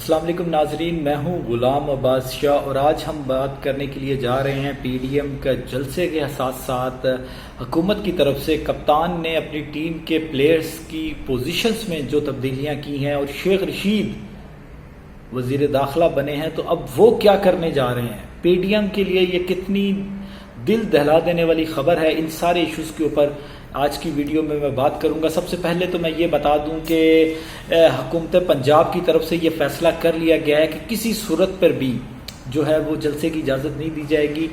السلام علیکم ناظرین، میں ہوں غلام عباس شاہ اور آج ہم بات کرنے کے لیے جا رہے ہیں پی ڈی ایم کا جلسے کے ساتھ ساتھ حکومت کی طرف سے کپتان نے اپنی ٹیم کے پلیئرز کی پوزیشنز میں جو تبدیلیاں کی ہیں اور شیخ رشید وزیر داخلہ بنے ہیں، تو اب وہ کیا کرنے جا رہے ہیں۔ پی ڈی ایم کے لیے یہ کتنی دل دہلا دینے والی خبر ہے، ان سارے ایشوز کے اوپر آج کی ویڈیو میں بات کروں گا۔ سب سے پہلے تو میں یہ بتا دوں کہ حکومت پنجاب کی طرف سے یہ فیصلہ کر لیا گیا ہے کہ کسی صورت پر بھی جو ہے وہ جلسے کی اجازت نہیں دی جائے گی۔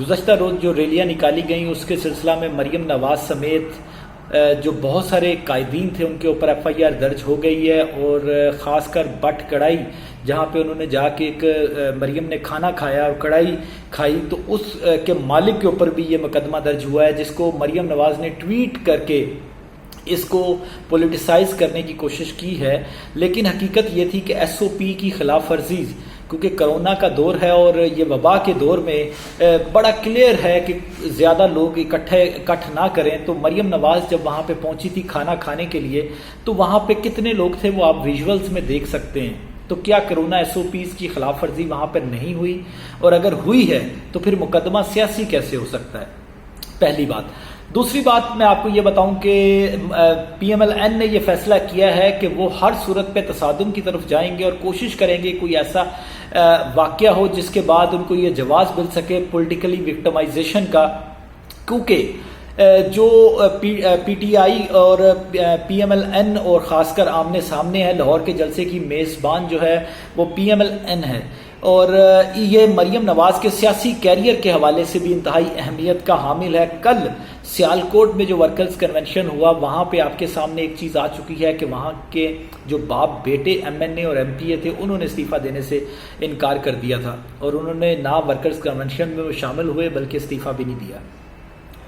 گزشتہ روز جو ریلیاں نکالی گئیں اس کے سلسلہ میں مریم نواز سمیت جو بہت سارے قائدین تھے ان کے اوپر ایف آئی آر درج ہو گئی ہے، اور خاص کر بٹ کڑائی جہاں پہ انہوں نے جا کے ایک مریم نے کھانا کھایا اور کڑائی کھائی، تو اس کے مالک کے اوپر بھی یہ مقدمہ درج ہوا ہے، جس کو مریم نواز نے ٹویٹ کر کے اس کو پولیٹیسائز کرنے کی کوشش کی ہے۔ لیکن حقیقت یہ تھی کہ ایس او پی کی خلاف ورزی، کیونکہ کرونا کا دور ہے اور یہ وبا کے دور میں بڑا کلیئر ہے کہ زیادہ لوگ اکٹھ نہ کریں، تو مریم نواز جب وہاں پہ پہنچی تھی کھانا کھانے کے لیے تو وہاں پہ کتنے لوگ تھے وہ آپ ویژولز میں دیکھ سکتے ہیں۔ تو کیا کرونا ایس او پیز کی خلاف ورزی وہاں پر نہیں ہوئی؟ اور اگر ہوئی ہے تو پھر مقدمہ سیاسی کیسے ہو سکتا ہے؟ پہلی بات۔ دوسری بات میں آپ کو یہ بتاؤں کہ پی ایم ایل این نے یہ فیصلہ کیا ہے کہ وہ ہر صورت پہ تصادم کی طرف جائیں گے اور کوشش کریں گے کوئی ایسا واقعہ ہو جس کے بعد ان کو یہ جواز مل سکے پولیٹیکلی وکٹمائزیشن کا، کیونکہ جو پی ٹی آئی اور پی ایم ایل این اور خاص کر آمنے سامنے ہے، لاہور کے جلسے کی میزبان جو ہے وہ پی ایم ایل این ہے، اور یہ مریم نواز کے سیاسی کیریئر کے حوالے سے بھی انتہائی اہمیت کا حامل ہے۔ کل سیالکوٹ میں جو ورکرز کنونشن ہوا وہاں پہ آپ کے سامنے ایک چیز آ چکی ہے کہ وہاں کے جو باپ بیٹے ایم این اے اور ایم پی اے تھے انہوں نے استعفیٰ دینے سے انکار کر دیا تھا، اور انہوں نے نہ ورکرز کنونشن میں وہ شامل ہوئے بلکہ استعفیٰ بھی نہیں دیا۔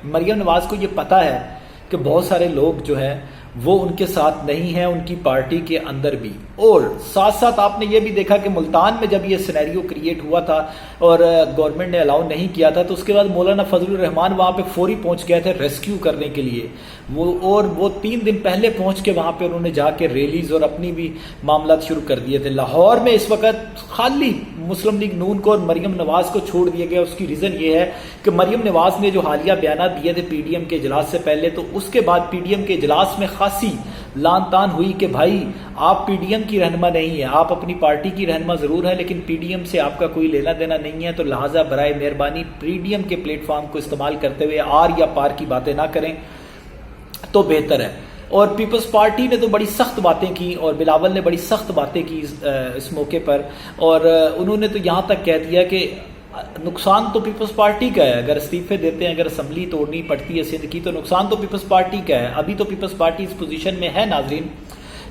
مریم نواز کو یہ پتا ہے کہ بہت سارے لوگ جو ہیں وہ ان کے ساتھ نہیں ہیں ان کی پارٹی کے اندر بھی، اور ساتھ ساتھ آپ نے یہ بھی دیکھا کہ ملتان میں جب یہ سینیریو کریٹ ہوا تھا اور گورنمنٹ نے الاؤ نہیں کیا تھا تو اس کے بعد مولانا فضل الرحمان وہاں پہ فوری پہنچ گئے تھے ریسکیو کرنے کے لیے، وہ 3 دن پہلے پہنچ کے وہاں پہ انہوں نے جا کے ریلیز اور اپنی بھی معاملات شروع کر دیے تھے۔ لاہور میں اس وقت خالی مسلم لیگ نون کو اور مریم نواز کو چھوڑ دیا گیا۔ اس کی ریزن یہ ہے کہ مریم نواز نے جو حالیہ بیانات دیے تھے پی ڈی ایم کے اجلاس سے پہلے، تو اس کے بعد پی ڈی ایم کے اجلاس میں خاصی لان تان ہوئی کہ بھائی آپ پی ڈی ایم کی رہنما نہیں ہیں، آپ اپنی پارٹی کی رہنما ضرور ہے لیکن پی ڈی ایم سے آپ کا کوئی لینا دینا نہیں ہے، تو لہٰذا برائے مہربانی پی ڈی ایم کے پلیٹ فارم کو استعمال کرتے ہوئے آر یا پار کی باتیں نہ کریں تو بہتر ہے۔ اور پیپلز پارٹی نے تو بڑی سخت باتیں کی اور بلاول نے بڑی سخت باتیں کی اس موقع پر، اور انہوں نے تو یہاں تک کہہ دیا کہ نقصان تو پیپلز پارٹی کا ہے، اگر استعفے دیتے ہیں، اگر اسمبلی توڑنی پڑتی ہے سندھ کی تو نقصان تو پیپلز پارٹی کا ہے۔ ابھی تو پیپلز پارٹی اس پوزیشن میں ہے ناظرین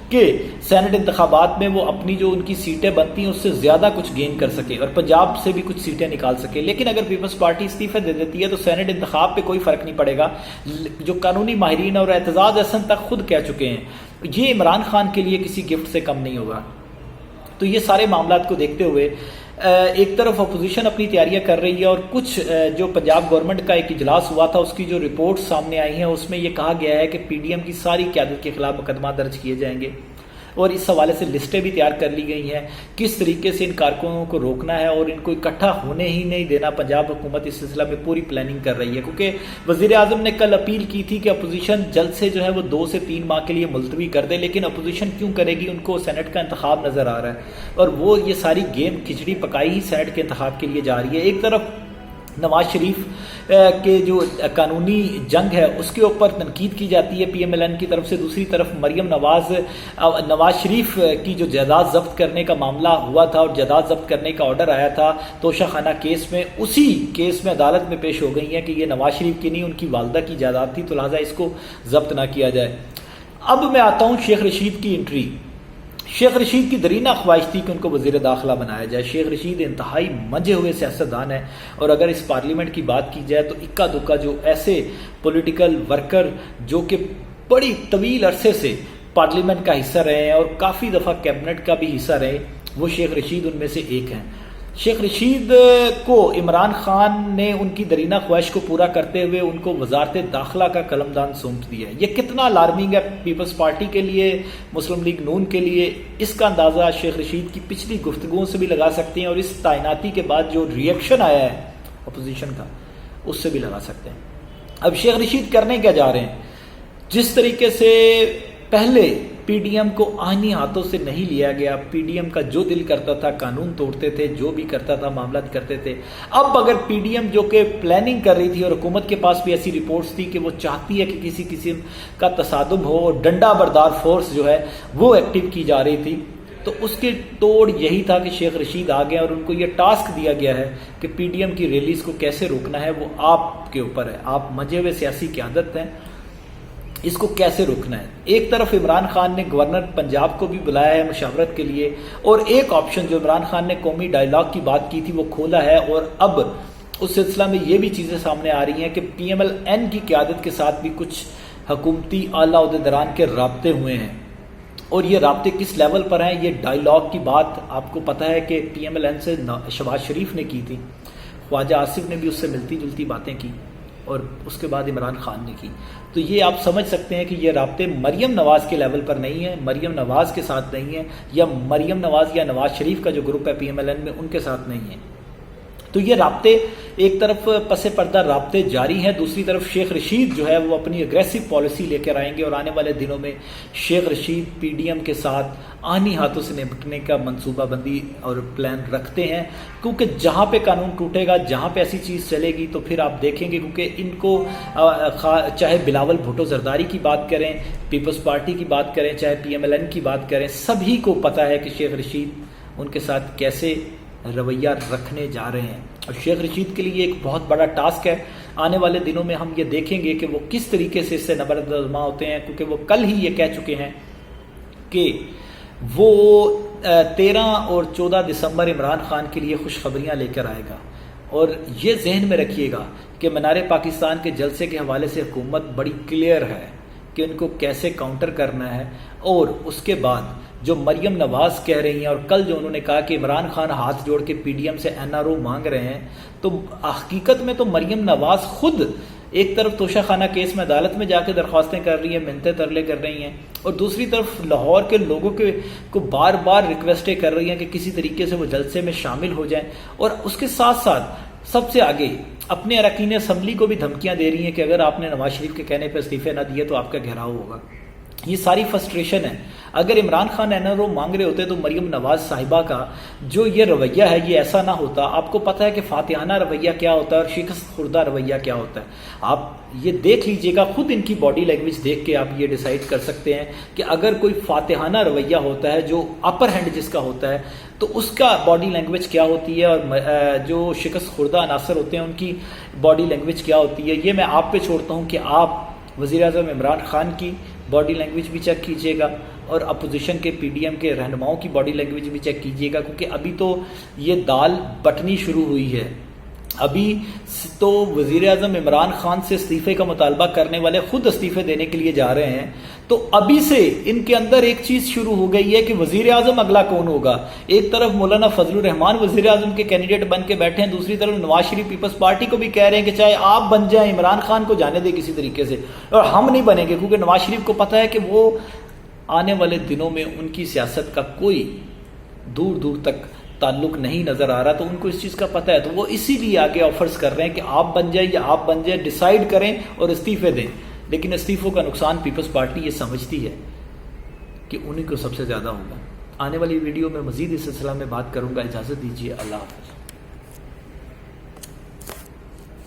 کہ سینٹ انتخابات میں وہ اپنی جو ان کی سیٹیں بنتی ہیں اس سے زیادہ کچھ گین کر سکے اور پنجاب سے بھی کچھ سیٹیں نکال سکے، لیکن اگر پیپلز پارٹی استعفے دے دیتی ہے تو سینٹ انتخاب پہ کوئی فرق نہیں پڑے گا۔ جو قانونی ماہرین اور اعتزاز احسن تک خود کہہ چکے ہیں یہ عمران خان کے لیے کسی گفٹ سے کم نہیں ہوگا۔ تو یہ سارے معاملات کو دیکھتے ہوئے ایک طرف اپوزیشن اپنی تیاریاں کر رہی ہے، اور کچھ جو پنجاب گورنمنٹ کا ایک اجلاس ہوا تھا اس کی جو رپورٹ سامنے آئی ہیں اس میں یہ کہا گیا ہے کہ پی ڈی ایم کی ساری قیادت کے خلاف مقدمہ درج کیے جائیں گے، اور اس حوالے سے لسٹیں بھی تیار کر لی گئی ہیں کس طریقے سے ان کارکنوں کو روکنا ہے اور ان کو اکٹھا ہونے ہی نہیں دینا۔ پنجاب حکومت اس سلسلہ میں پوری پلاننگ کر رہی ہے، کیونکہ وزیر اعظم نے کل اپیل کی تھی کہ اپوزیشن جلد سے جو ہے وہ 2 سے 3 ماہ کے لیے ملتوی کر دے، لیکن اپوزیشن کیوں کرے گی؟ ان کو سینٹ کا انتخاب نظر آ رہا ہے اور وہ یہ ساری گیم کھچڑی پکائی ہی سینٹ کے انتخاب کے لیے جا رہی ہے۔ ایک طرف نواز شریف کے جو قانونی جنگ ہے اس کے اوپر تنقید کی جاتی ہے پی ایم ایل این کی طرف سے، دوسری طرف مریم نواز شریف کی جو جائیداد ضبط کرنے کا معاملہ ہوا تھا اور جائیداد ضبط کرنے کا آرڈر آیا تھا توشہ خانہ کیس میں، اسی کیس میں عدالت میں پیش ہو گئی ہیں کہ یہ نواز شریف کی نہیں ان کی والدہ کی جائیداد تھی، تو لہٰذا اس کو ضبط نہ کیا جائے۔ اب میں آتا ہوں شیخ رشید کی انٹری۔ شیخ رشید کی درینہ خواہش تھی کہ ان کو وزیر داخلہ بنایا جائے۔ شیخ رشید انتہائی منجے ہوئے سیاستدان ہیں، اور اگر اس پارلیمنٹ کی بات کی جائے تو اکا دکا جو ایسے پولیٹیکل ورکر جو کہ بڑی طویل عرصے سے پارلیمنٹ کا حصہ رہے ہیں اور کافی دفعہ کیبنٹ کا بھی حصہ رہے، وہ شیخ رشید ان میں سے ایک ہیں۔ شیخ رشید کو عمران خان نے ان کی درینہ خواہش کو پورا کرتے ہوئے ان کو وزارت داخلہ کا قلمدان سونپ دیا ہے. یہ کتنا الارمنگ ہے پیپلز پارٹی کے لیے، مسلم لیگ نون کے لیے، اس کا اندازہ شیخ رشید کی پچھلی گفتگوؤں سے بھی لگا سکتے ہیں، اور اس تعیناتی کے بعد جو ریئیکشن آیا ہے اپوزیشن کا اس سے بھی لگا سکتے ہیں. اب شیخ رشید کرنے کیا جا رہے ہیں؟ جس طریقے سے پہلے پی ڈی ایم کو آئینی ہاتھوں سے نہیں لیا گیا، پی ڈی ایم کا جو دل کرتا تھا قانون توڑتے تھے، جو بھی کرتا تھا معاملات کرتے تھے. اب اگر پی ڈی ایم جو کہ پلاننگ کر رہی تھی، اور حکومت کے پاس بھی ایسی رپورٹس تھی کہ وہ چاہتی ہے کہ کسی قسم کا تصادم ہو اور ڈنڈا بردار فورس جو ہے وہ ایکٹیو کی جا رہی تھی، تو اس کے توڑ یہی تھا کہ شیخ رشید آ گئے اور ان کو یہ ٹاسک دیا گیا ہے کہ پی ڈی ایم کی ریلیز کو کیسے روکنا ہے، وہ آپ کے اوپر ہے. آپ منجے ہوئے سیاسی قیادت ہیں، اس کو کیسے روکنا ہے. ایک طرف عمران خان نے گورنر پنجاب کو بھی بلایا ہے مشاورت کے لیے، اور ایک آپشن جو عمران خان نے قومی ڈائیلاگ کی بات کی تھی وہ کھولا ہے، اور اب اس سلسلہ میں یہ بھی چیزیں سامنے آ رہی ہیں کہ پی ایم ایل این کی قیادت کے ساتھ بھی کچھ حکومتی اعلیٰ عہدیداران کے رابطے ہوئے ہیں. اور یہ رابطے کس لیول پر ہیں؟ یہ ڈائیلاگ کی بات آپ کو پتہ ہے کہ پی ایم ایل این سے شہباز شریف نے کی تھی، خواجہ آصف نے بھی اس سے ملتی جلتی باتیں کی، اور اس کے بعد عمران خان نے کی. تو یہ آپ سمجھ سکتے ہیں کہ یہ رابطے مریم نواز کے لیول پر نہیں ہیں، مریم نواز کے ساتھ نہیں ہیں، یا مریم نواز یا نواز شریف کا جو گروپ ہے پی ایم ایل این میں ان کے ساتھ نہیں ہیں. تو یہ رابطے ایک طرف پس پردہ رابطے جاری ہیں، دوسری طرف شیخ رشید جو ہے وہ اپنی اگریسو پالیسی لے کر آئیں گے، اور آنے والے دنوں میں Sheikh Rashid P D M کے ساتھ آئینی ہاتھوں سے نمٹنے کا منصوبہ بندی اور پلان رکھتے ہیں. کیونکہ جہاں پہ قانون ٹوٹے گا، جہاں پہ ایسی چیز چلے گی، تو پھر آپ دیکھیں گے، کیونکہ ان کو چاہے بلاول بھٹو زرداری کی بات کریں، پیپلز پارٹی کی بات کریں، چاہے پی ایم ایل این کی بات کریں، سبھی کو پتہ ہے کہ شیخ رشید ان کے ساتھ کیسے رویہ رکھنے جا رہے ہیں. اور شیخ رشید کے لیے ایک بہت بڑا ٹاسک ہے. آنے والے دنوں میں ہم یہ دیکھیں گے کہ وہ کس طریقے سے اس سے نبرد آزما ہوتے ہیں، کیونکہ وہ کل ہی یہ کہہ چکے ہیں کہ وہ 13 اور 14 دسمبر عمران خان کے لیے خوشخبریاں لے کر آئے گا. اور یہ ذہن میں رکھیے گا کہ منار پاکستان کے جلسے کے حوالے سے حکومت بڑی کلیئر ہے کہ ان کو کیسے کاؤنٹر کرنا ہے. اور اس کے بعد جو مریم نواز کہہ رہی ہیں، اور کل جو انہوں نے کہا کہ عمران خان ہاتھ جوڑ کے پی ڈی ایم سے این آر او مانگ رہے ہیں، تو حقیقت میں تو مریم نواز خود ایک طرف توشہ خانہ کیس میں عدالت میں جا کے درخواستیں کر رہی ہیں، منتیں ترلے کر رہی ہیں، اور دوسری طرف لاہور کے لوگوں کو بار بار ریکویسٹیں کر رہی ہیں کہ کسی طریقے سے وہ جلسے میں شامل ہو جائیں. اور اس کے ساتھ ساتھ سب سے آگے اپنے اراکین اسمبلی کو بھی دھمکیاں دے رہی ہیں کہ اگر آپ نے نواز شریف کے کہنے پہ استعفے نہ دیے تو آپ کا گھیراؤ ہوگا. یہ ساری فرسٹریشن ہے. اگر Imran Khan N R O مانگ رہے ہوتے تو مریم نواز صاحبہ کا جو یہ رویہ ہے یہ ایسا نہ ہوتا. آپ کو پتہ ہے کہ فاتحانہ رویہ کیا ہوتا ہے اور شکست خوردہ رویہ کیا ہوتا ہے. آپ یہ دیکھ لیجئے گا، خود ان کی باڈی لینگویج دیکھ کے آپ یہ ڈیسائیڈ کر سکتے ہیں کہ اگر کوئی فاتحانہ رویہ ہوتا ہے، جو اپر ہینڈ جس کا ہوتا ہے، تو اس کا باڈی لینگویج کیا ہوتی ہے، اور جو شکست خوردہ عناصر ہوتے ہیں ان کی باڈی لینگویج کیا ہوتی ہے. یہ میں آپ پہ چھوڑتا ہوں کہ آپ وزیر اعظم عمران خان کی باڈی لینگویج بھی چیک کیجیے گا، اور اپوزیشن کے پی ڈی ایم کے رہنماؤں کی باڈی لینگویج بھی چیک کیجیے گا، کیونکہ ابھی تو یہ دال بٹنی شروع ہوئی ہے. ابھی تو وزیر اعظم عمران خان سے استعفے کا مطالبہ کرنے والے خود استعفے دینے کے لیے جا رہے ہیں. تو ابھی سے ان کے اندر ایک چیز شروع ہو گئی ہے کہ وزیر اعظم اگلا کون ہوگا. ایک طرف مولانا فضل الرحمان وزیر اعظم کے کینڈیڈیٹ بن کے بیٹھے ہیں، دوسری طرف نواز شریف پیپلز پارٹی کو بھی کہہ رہے ہیں کہ چاہے آپ بن جائیں، عمران خان کو جانے دیں کسی طریقے سے، اور ہم نہیں بنیں گے، کیونکہ نواز شریف کو پتہ ہے کہ وہ آنے والے دنوں میں ان کی سیاست کا کوئی دور دور تک تعلق نہیں نظر آ رہا. تو ان کو اس چیز کا پتہ ہے، تو وہ اسی لیے آگے آفرز کر رہے ہیں کہ آپ بن جائیں یا آپ بن جائیں، ڈیسائیڈ کریں اور استعفے دیں. لیکن استعفوں کا نقصان پیپلز پارٹی یہ سمجھتی ہے کہ انہیں کو سب سے زیادہ ہوگا. آنے والی ویڈیو میں مزید اس سلسلہ میں بات کروں گا. اجازت دیجیے، اللہ حافظ.